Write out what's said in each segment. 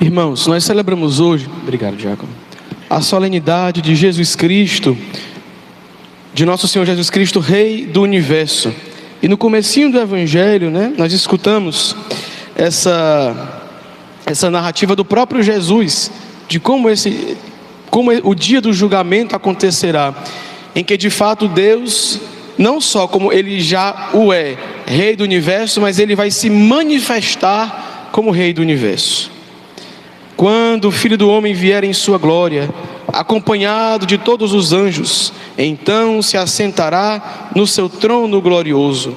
Irmãos, nós celebramos hoje, obrigado, Diácono, a solenidade de Jesus Cristo, de nosso Senhor Jesus Cristo, Rei do Universo. E no comecinho do Evangelho, nós escutamos essa narrativa do próprio Jesus, de como o dia do julgamento acontecerá, em que de fato Deus, não só como Ele já o é, Rei do Universo, mas Ele vai se manifestar como Rei do Universo. Quando o Filho do Homem vier em sua glória, acompanhado de todos os anjos, então se assentará no seu trono glorioso.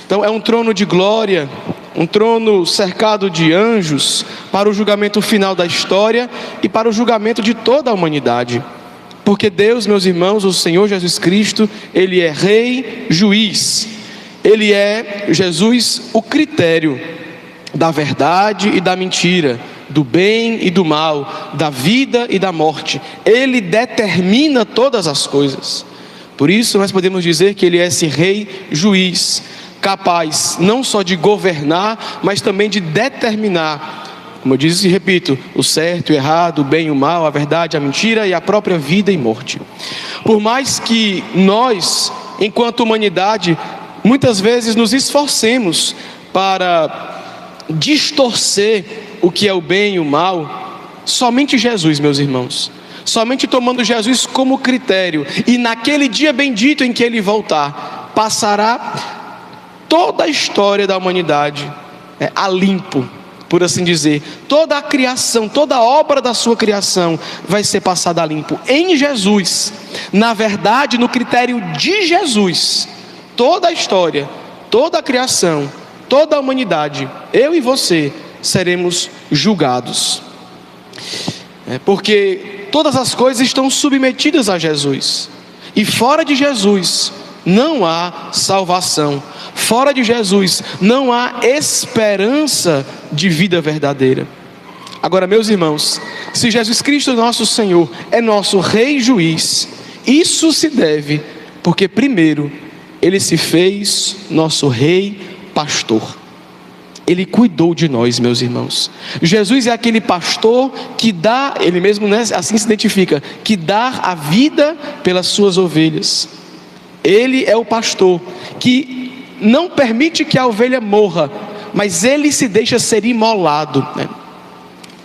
Então é um trono de glória, um trono cercado de anjos, para o julgamento final da história e para o julgamento de toda a humanidade. Porque Deus, meus irmãos, o Senhor Jesus Cristo, Ele é Rei, Juiz. Ele é, Jesus, o critério da verdade e da mentira, do bem e do mal, da vida e da morte. Ele determina todas as coisas. Por isso nós podemos dizer que Ele é esse Rei Juiz, capaz não só de governar, mas também de determinar, como eu disse e repito, o certo e o errado, o bem e o mal, a verdade, a mentira e a própria vida e morte. Por mais que nós, enquanto humanidade, muitas vezes nos esforcemos para distorcer o que é o bem e o mal, somente Jesus, meus irmãos, somente tomando Jesus como critério, e naquele dia bendito em que Ele voltar, passará toda a história da humanidade a limpo, por assim dizer. Toda a criação, toda a obra da sua criação vai ser passada a limpo em Jesus. Na verdade, no critério de Jesus, toda a história, toda a criação, toda a humanidade, eu e você, seremos julgados. Porque todas as coisas estão submetidas a Jesus. E fora de Jesus não há salvação. Fora de Jesus não há esperança de vida verdadeira. Agora, meus irmãos, se Jesus Cristo, nosso Senhor, é nosso Rei Juiz, isso se deve porque primeiro Ele se fez nosso Rei Pastor. Ele cuidou de nós, meus irmãos. Jesus é aquele pastor que dá, Ele mesmo assim se identifica, que dá a vida pelas suas ovelhas. Ele é o pastor que não permite que a ovelha morra, mas Ele se deixa ser imolado.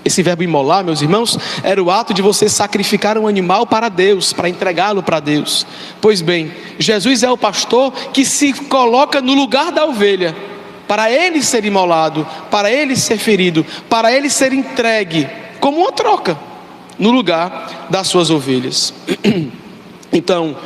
Esse verbo imolar, meus irmãos, era o ato de você sacrificar um animal para Deus, para entregá-lo para Deus. Pois bem, Jesus é o pastor que se coloca no lugar da ovelha, para Ele ser imolado, para Ele ser ferido, para Ele ser entregue, como uma troca, no lugar das suas ovelhas. Então,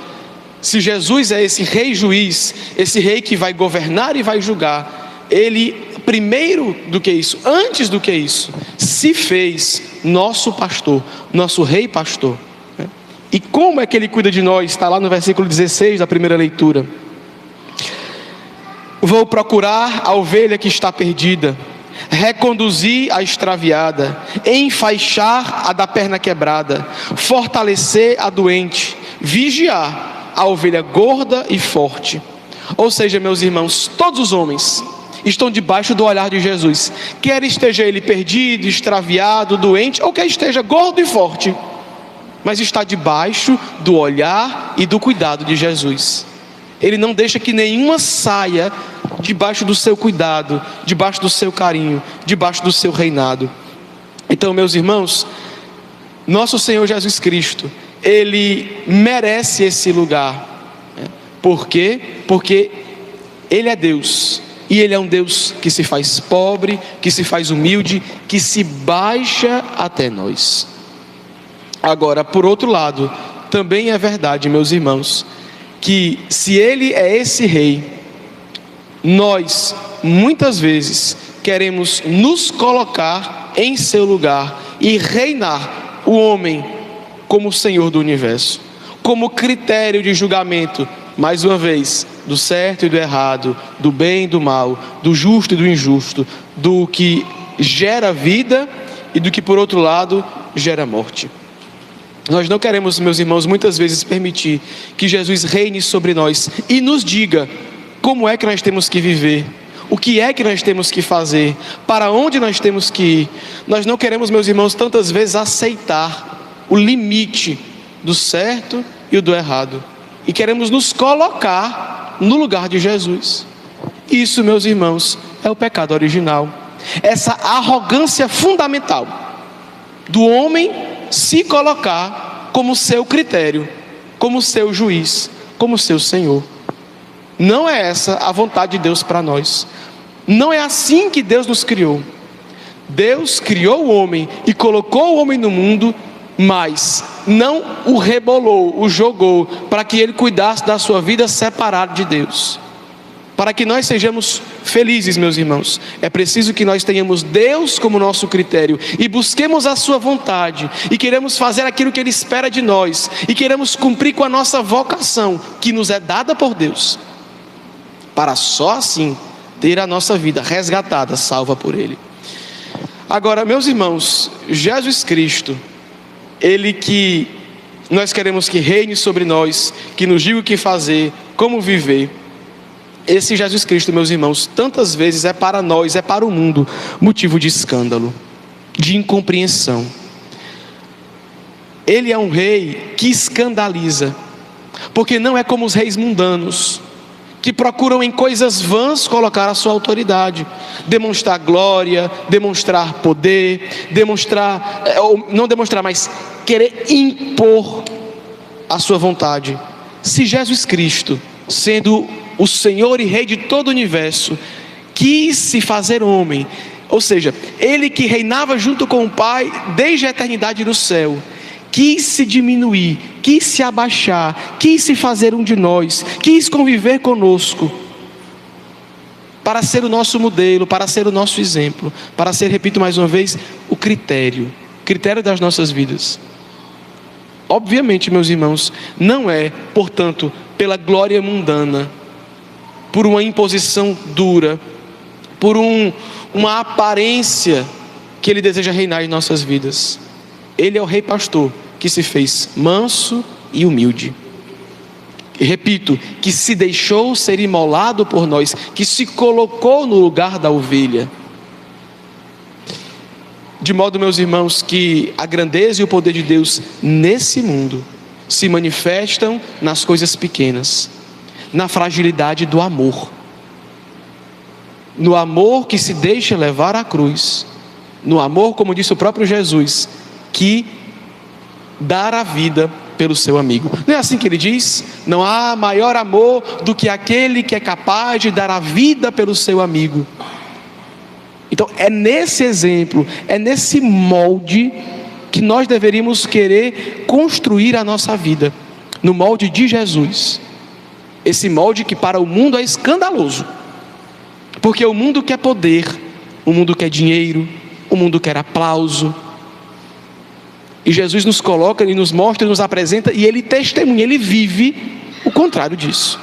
se Jesus é esse Rei Juiz, esse Rei que vai governar e vai julgar, Ele, primeiro do que isso, antes do que isso, se fez nosso pastor, nosso Rei Pastor. E como é que Ele cuida de nós? Está lá no versículo 16 da primeira leitura. Vou procurar a ovelha que está perdida, reconduzir a extraviada, enfaixar a da perna quebrada, fortalecer a doente, vigiar a ovelha gorda e forte. Ou seja, meus irmãos, todos os homens estão debaixo do olhar de Jesus, quer esteja ele perdido, extraviado, doente, ou quer esteja gordo e forte, mas está debaixo do olhar e do cuidado de Jesus. Ele não deixa que nenhuma saia debaixo do seu cuidado, debaixo do seu carinho, debaixo do seu reinado. Então, meus irmãos, nosso Senhor Jesus Cristo, Ele merece esse lugar. Por quê? Porque Ele é Deus, e Ele é um Deus que se faz pobre, que se faz humilde, que se baixa até nós. Agora, por outro lado, também é verdade, meus irmãos, que se Ele é esse Rei, nós muitas vezes queremos nos colocar em seu lugar e reinar o homem como Senhor do universo, como critério de julgamento, mais uma vez, do certo e do errado, do bem e do mal, do justo e do injusto, do que gera vida e do que, por outro lado, gera morte. Nós não queremos, meus irmãos, muitas vezes permitir que Jesus reine sobre nós e nos diga como é que nós temos que viver, o que é que nós temos que fazer, para onde nós temos que ir. Nós não queremos, meus irmãos, tantas vezes aceitar o limite do certo e o do errado, e queremos nos colocar no lugar de Jesus. Isso, meus irmãos, é o pecado original. Essa arrogância fundamental do homem se colocar como seu critério, como seu juiz, como seu Senhor. Não é essa a vontade de Deus para nós. Não é assim que Deus nos criou. Deus criou o homem e colocou o homem no mundo, mas não o rebolou, o jogou para que ele cuidasse da sua vida separado de Deus. Para que nós sejamos felizes, meus irmãos, é preciso que nós tenhamos Deus como nosso critério e busquemos a sua vontade e queremos fazer aquilo que Ele espera de nós e queremos cumprir com a nossa vocação que nos é dada por Deus, para só assim ter a nossa vida resgatada, salva por Ele. Agora, meus irmãos, Jesus Cristo, Ele que nós queremos que reine sobre nós, que nos diga o que fazer, como viver. Esse Jesus Cristo, meus irmãos, tantas vezes é para nós, é para o mundo, motivo de escândalo, de incompreensão. Ele é um rei que escandaliza, porque não é como os reis mundanos, que procuram em coisas vãs colocar a sua autoridade, demonstrar glória, demonstrar poder, não demonstrar, mas querer impor a sua vontade. Se Jesus Cristo, sendo o Senhor e Rei de todo o universo, quis se fazer homem, ou seja, Ele que reinava junto com o Pai desde a eternidade no céu, quis se diminuir, quis se abaixar, quis se fazer um de nós, quis conviver conosco, para ser o nosso modelo, para ser o nosso exemplo, para ser, repito mais uma vez, o critério das nossas vidas. Obviamente, meus irmãos, não é, portanto, pela glória mundana, por uma imposição dura, por uma aparência que Ele deseja reinar em nossas vidas. Ele é o Rei Pastor que se fez manso e humilde. E repito, que se deixou ser imolado por nós, que se colocou no lugar da ovelha. De modo, meus irmãos, que a grandeza e o poder de Deus nesse mundo se manifestam nas coisas pequenas, na fragilidade do amor, no amor que se deixa levar à cruz, no amor, como disse o próprio Jesus, que dar a vida pelo seu amigo. Não é assim que ele diz? Não há maior amor do que aquele que é capaz de dar a vida pelo seu amigo. Então é nesse exemplo, é nesse molde que nós deveríamos querer construir a nossa vida, no molde de Jesus. Esse molde que para o mundo é escandaloso, porque o mundo quer poder, o mundo quer dinheiro, o mundo quer aplauso, e Jesus nos coloca, Ele nos mostra, nos apresenta, e Ele testemunha, Ele vive o contrário disso.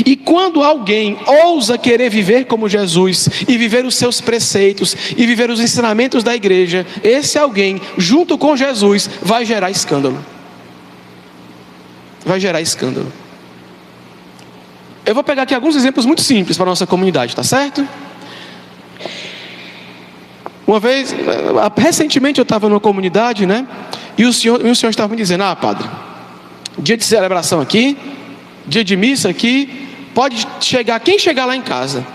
E quando alguém ousa querer viver como Jesus, e viver os seus preceitos, e viver os ensinamentos da igreja, esse alguém, junto com Jesus, vai gerar escândalo. Vai gerar escândalo. Eu vou pegar aqui alguns exemplos muito simples para a nossa comunidade, tá certo? Uma vez, recentemente eu estava numa comunidade, né? E o senhor estava me dizendo: padre, dia de celebração aqui, dia de missa aqui, pode chegar, quem chegar lá em casa,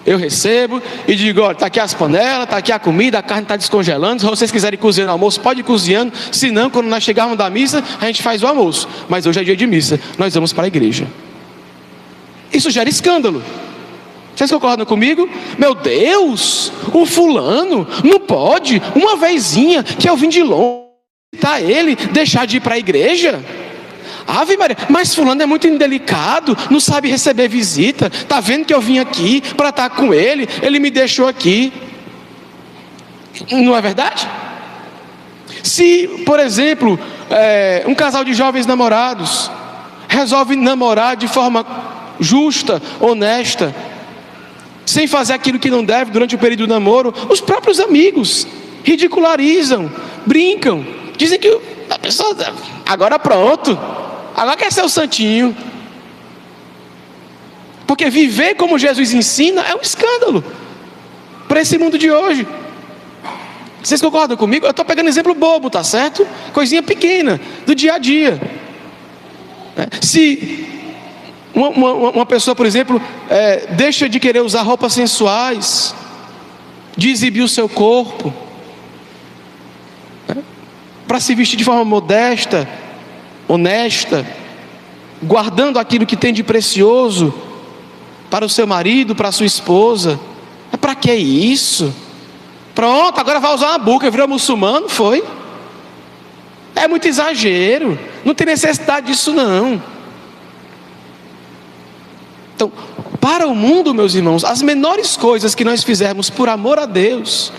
eu recebo e digo: olha, está aqui as panelas, está aqui a comida, a carne está descongelando, se vocês quiserem cozinhar no almoço, pode ir cozinhando, se não, quando nós chegarmos da missa, a gente faz o almoço, mas hoje é dia de missa, nós vamos para a igreja. Isso gera escândalo. Vocês concordam comigo? Meu Deus, o fulano não pode, uma vezinha que eu vim de longe, tá ele, deixar de ir para a igreja? Ave Maria, mas fulano é muito indelicado, não sabe receber visita, tá vendo que eu vim aqui para estar com ele, ele me deixou aqui. Não é verdade? Se, por exemplo, um casal de jovens namorados resolve namorar de forma justa, honesta, sem fazer aquilo que não deve durante o período do namoro, os próprios amigos ridicularizam, brincam, dizem que a pessoa agora pronto, agora quer ser o santinho. Porque viver como Jesus ensina é um escândalo para esse mundo de hoje. Vocês concordam comigo? Eu estou pegando exemplo bobo, tá certo? Coisinha pequena, do dia a dia. Se uma pessoa, por exemplo, deixa de querer usar roupas sensuais, de exibir o seu corpo, para se vestir de forma modesta, honesta, guardando aquilo que tem de precioso para o seu marido, para a sua esposa. Para que isso? Pronto, agora vai usar uma burca, virou muçulmano, foi? É muito exagero, não tem necessidade disso não. Então, para o mundo, meus irmãos, as menores coisas que nós fizermos por amor a Deus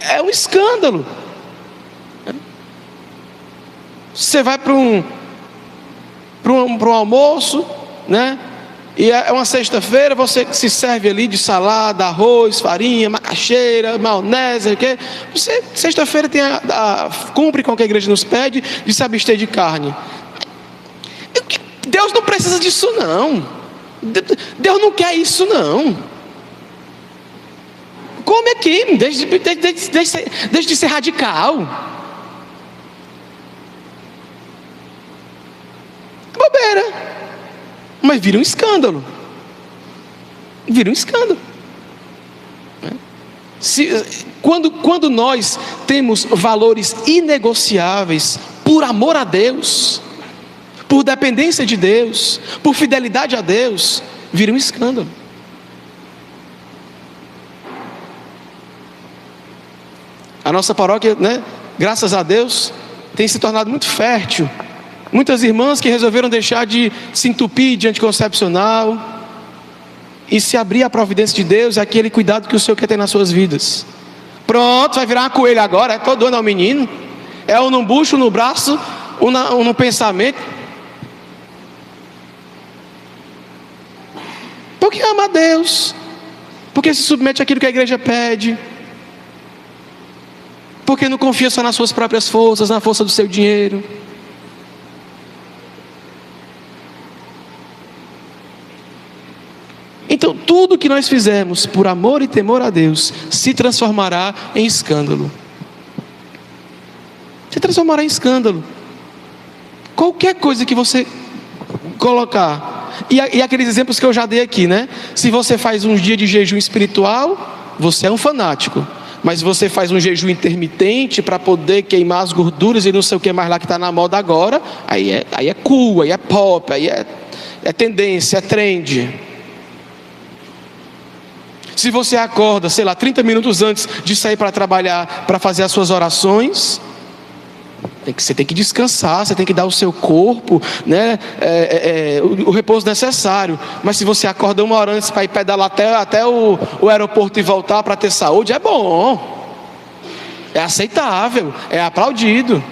é um escândalo. Você vai para um almoço, né? E é uma sexta-feira, você se serve ali de salada, arroz, farinha, macaxeira, maionese, o quê? Você, sexta-feira, cumpre com o que a igreja nos pede, de se abster de carne. Deus não precisa disso não. Deus não quer isso não. Come aqui, deixe de ser radical. Bobeira. Mas vira um escândalo. Vira um escândalo. Quando nós temos valores inegociáveis por amor a Deus, por dependência de Deus, por fidelidade a Deus, vira um escândalo. A nossa paróquia, né, graças a Deus, tem se tornado muito fértil. Muitas irmãs que resolveram deixar de se entupir de anticoncepcional e se abrir à providência de Deus, aquele cuidado que o Senhor quer ter nas suas vidas. Pronto, vai virar uma coelha agora, estou doando ao menino. É um no bucho, no braço, um no pensamento. Porque ama a Deus, porque se submete àquilo que a igreja pede, porque não confia só nas suas próprias forças, na força do seu dinheiro. Então, tudo que nós fizermos por amor e temor a Deus se transformará em escândalo. Se transformará em escândalo. Qualquer coisa que você colocar. E aqueles exemplos que eu já dei aqui, né? Se você faz um dia de jejum espiritual, você é um fanático. Mas se você faz um jejum intermitente para poder queimar as gorduras e não sei o que mais lá que está na moda agora, aí é cool, aí é pop, aí é tendência, é trend. Se você acorda, sei lá, 30 minutos antes de sair para trabalhar, para fazer as suas orações, você tem que descansar, você tem que dar ao seu corpo, né, o repouso necessário. Mas se você acorda uma hora antes para ir pedalar até o aeroporto e voltar para ter saúde, é bom, é aceitável, é aplaudido.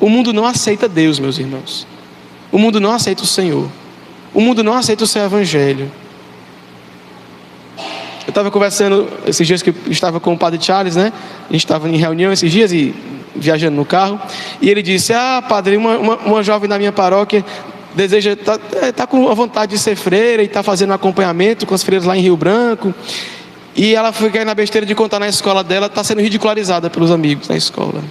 O mundo não aceita Deus, meus irmãos. O mundo não aceita o Senhor. O mundo não aceita o seu evangelho. Eu estava conversando esses dias que eu estava com o padre Charles, né? A gente estava em reunião esses dias e viajando no carro. E ele disse: padre, uma jovem da minha paróquia deseja, está com a vontade de ser freira e está fazendo um acompanhamento com as freiras lá em Rio Branco. E ela foi cair na besteira de contar na escola dela, está sendo ridicularizada pelos amigos na escola.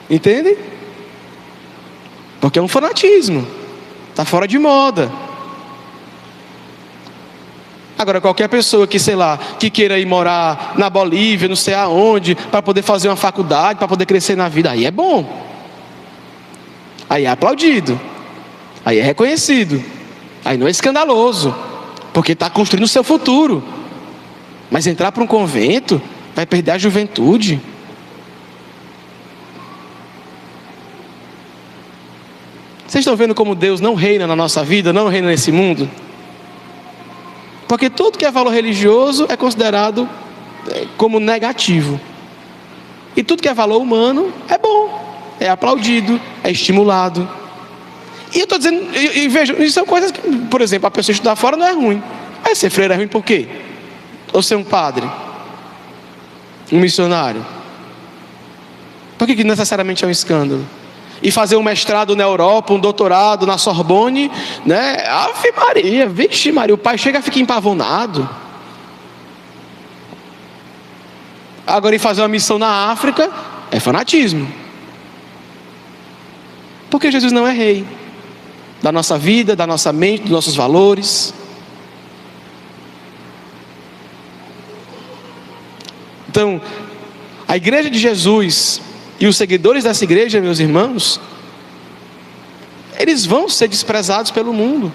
Entende? Porque é um fanatismo, está fora de moda. Agora, qualquer pessoa que, sei lá, que queira ir morar na Bolívia, não sei aonde, para poder fazer uma faculdade, para poder crescer na vida, aí é bom. Aí é aplaudido. Aí é reconhecido. Aí não é escandaloso, porque está construindo o seu futuro. Mas entrar para um convento, vai perder a juventude. Vocês estão vendo como Deus não reina na nossa vida, não reina nesse mundo? Porque tudo que é valor religioso é considerado como negativo. E tudo que é valor humano é bom, é aplaudido, é estimulado. E eu estou dizendo, e veja, isso são coisas que, por exemplo, a pessoa estudar fora não é ruim. Aí ser freira é ruim por quê? Ou ser um padre? Um missionário? Por que necessariamente é um escândalo? E fazer um mestrado na Europa, um doutorado na Sorbonne, né? Ave Maria, vixe Maria, o pai chega e fica empavonado. Agora, ir fazer uma missão na África é fanatismo. Porque Jesus não é rei da nossa vida, da nossa mente, dos nossos valores. Então, a igreja de Jesus e os seguidores dessa igreja, meus irmãos, eles vão ser desprezados pelo mundo,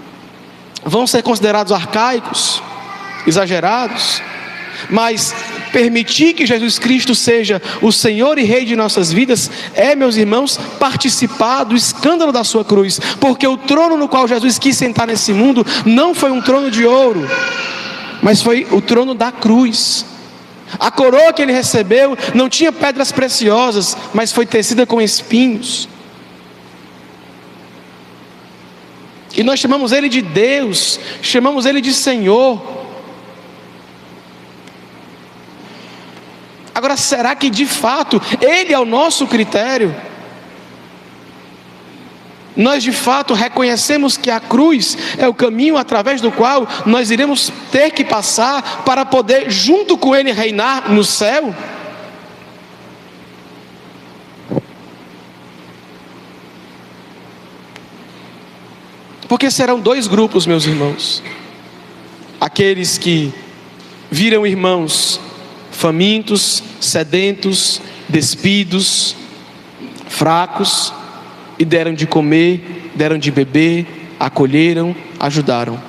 vão ser considerados arcaicos, exagerados, mas permitir que Jesus Cristo seja o Senhor e Rei de nossas vidas é, meus irmãos, participar do escândalo da sua cruz, porque o trono no qual Jesus quis sentar nesse mundo não foi um trono de ouro, mas foi o trono da cruz. A coroa que ele recebeu não tinha pedras preciosas, mas foi tecida com espinhos. E nós chamamos ele de Deus, chamamos ele de Senhor. Agora, será que de fato ele é o nosso critério? Nós de fato reconhecemos que a cruz é o caminho através do qual nós iremos ter que passar para poder junto com ele reinar no céu? Porque serão dois grupos, meus irmãos: aqueles que viram irmãos famintos, sedentos, despidos, fracos, e deram de comer, deram de beber, acolheram, ajudaram.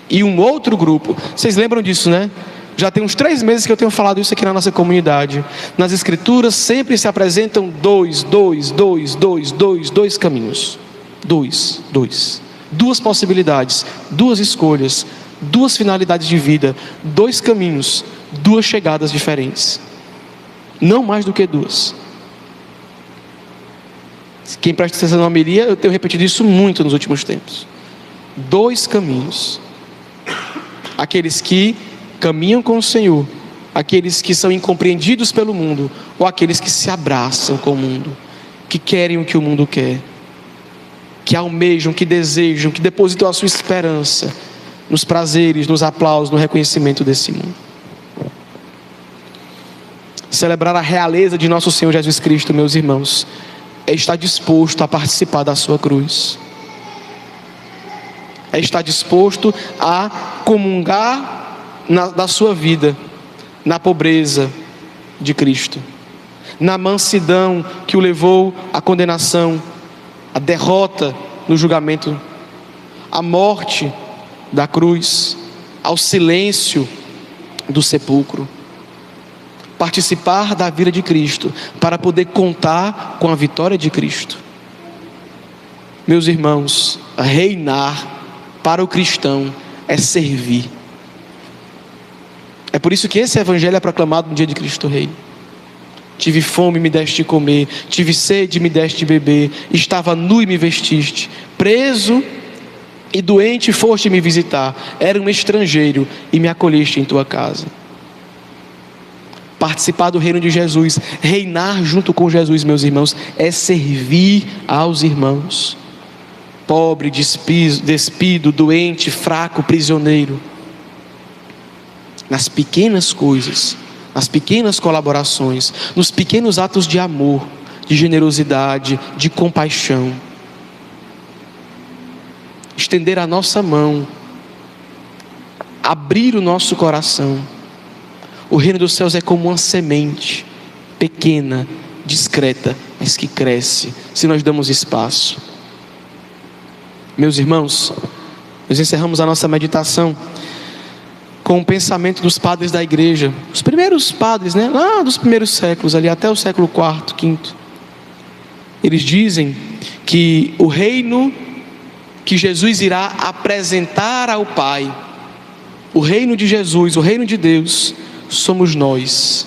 E um outro grupo, vocês lembram disso, né? Já tem uns 3 meses que eu tenho falado isso aqui na nossa comunidade. Nas escrituras sempre se apresentam dois caminhos. Duas possibilidades, 2 escolhas, 2 finalidades de vida, 2 caminhos, 2 chegadas diferentes. Não mais do que 2. Quem presta atenção na homilia, eu tenho repetido isso muito nos últimos tempos. 2 caminhos: aqueles que caminham com o Senhor, aqueles que são incompreendidos pelo mundo, ou aqueles que se abraçam com o mundo, que querem o que o mundo quer, que almejam, que desejam, que depositam a sua esperança nos prazeres, nos aplausos, no reconhecimento desse mundo. Celebrar a realeza de nosso Senhor Jesus Cristo, meus irmãos, é estar disposto a participar da sua cruz, é estar disposto a comungar da sua vida, na pobreza de Cristo, na mansidão que o levou à condenação, à derrota no julgamento, à morte da cruz, ao silêncio do sepulcro. Participar da vida de Cristo, para poder contar com a vitória de Cristo. Meus irmãos, reinar para o cristão é servir. É por isso que esse evangelho é proclamado no dia de Cristo Rei. Tive fome, me deste de comer. Tive sede, me deste de beber. Estava nu e me vestiste. Preso e doente foste me visitar. Era um estrangeiro e me acolheste em tua casa. Participar do reino de Jesus, reinar junto com Jesus, meus irmãos, é servir aos irmãos. Pobre, despido, doente, fraco, prisioneiro. Nas pequenas coisas, nas pequenas colaborações, nos pequenos atos de amor, de generosidade, de compaixão. Estender a nossa mão, abrir o nosso coração. O reino dos céus é como uma semente, pequena, discreta, mas que cresce, se nós damos espaço. Meus irmãos, nós encerramos a nossa meditação com o pensamento dos padres da igreja, os primeiros padres, né? Lá dos primeiros séculos, ali até o século IV, V. Eles dizem que o reino que Jesus irá apresentar ao Pai, o reino de Jesus, o reino de Deus, somos nós,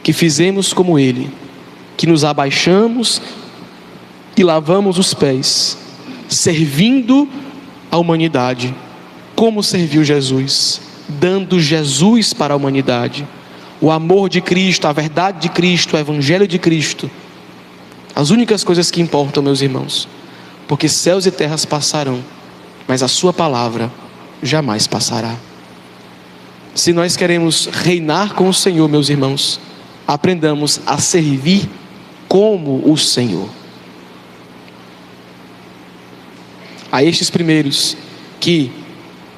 que fizemos como Ele, que nos abaixamos e lavamos os pés, servindo a humanidade, como serviu Jesus, dando Jesus para a humanidade, o amor de Cristo, a verdade de Cristo, o evangelho de Cristo, as únicas coisas que importam, meus irmãos, porque céus e terras passarão, mas a sua palavra jamais passará. Se nós queremos reinar com o Senhor, meus irmãos, aprendamos a servir como o Senhor. A estes primeiros que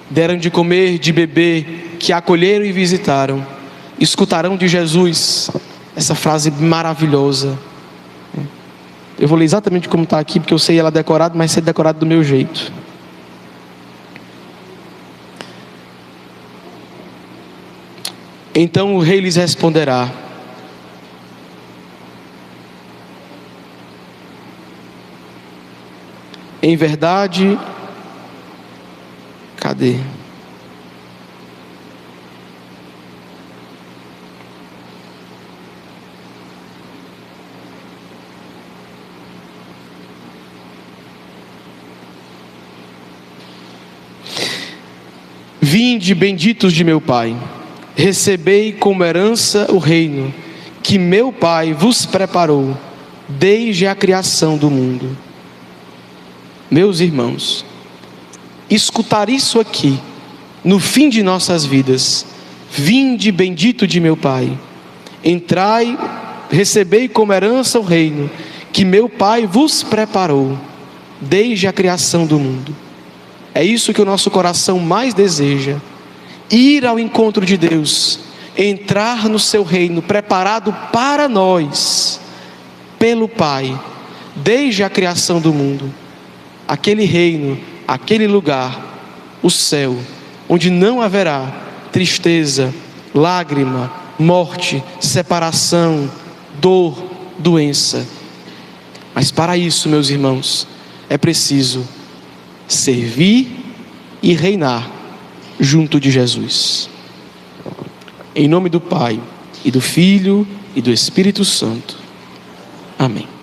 deram de comer, de beber, que acolheram e visitaram, escutarão de Jesus essa frase maravilhosa. Eu vou ler exatamente como está aqui, porque eu sei ela decorada, mas sei decorado do meu jeito. Então o rei lhes responderá: em verdade, cadê? Vinde, benditos de meu Pai, recebei como herança o reino que meu Pai vos preparou desde a criação do mundo. Meus irmãos, escutar isso aqui no fim de nossas vidas: vinde, bendito de meu Pai, entrai, recebei como herança o reino que meu Pai vos preparou desde a criação do mundo. É isso que o nosso coração mais deseja: ir ao encontro de Deus, entrar no seu reino preparado para nós pelo Pai desde a criação do mundo. Aquele reino, aquele lugar, o céu, onde não haverá tristeza, lágrima, morte, separação, dor, doença. Mas para isso, meus irmãos, é preciso servir e reinar junto de Jesus. Em nome do Pai, e do Filho, e do Espírito Santo. Amém.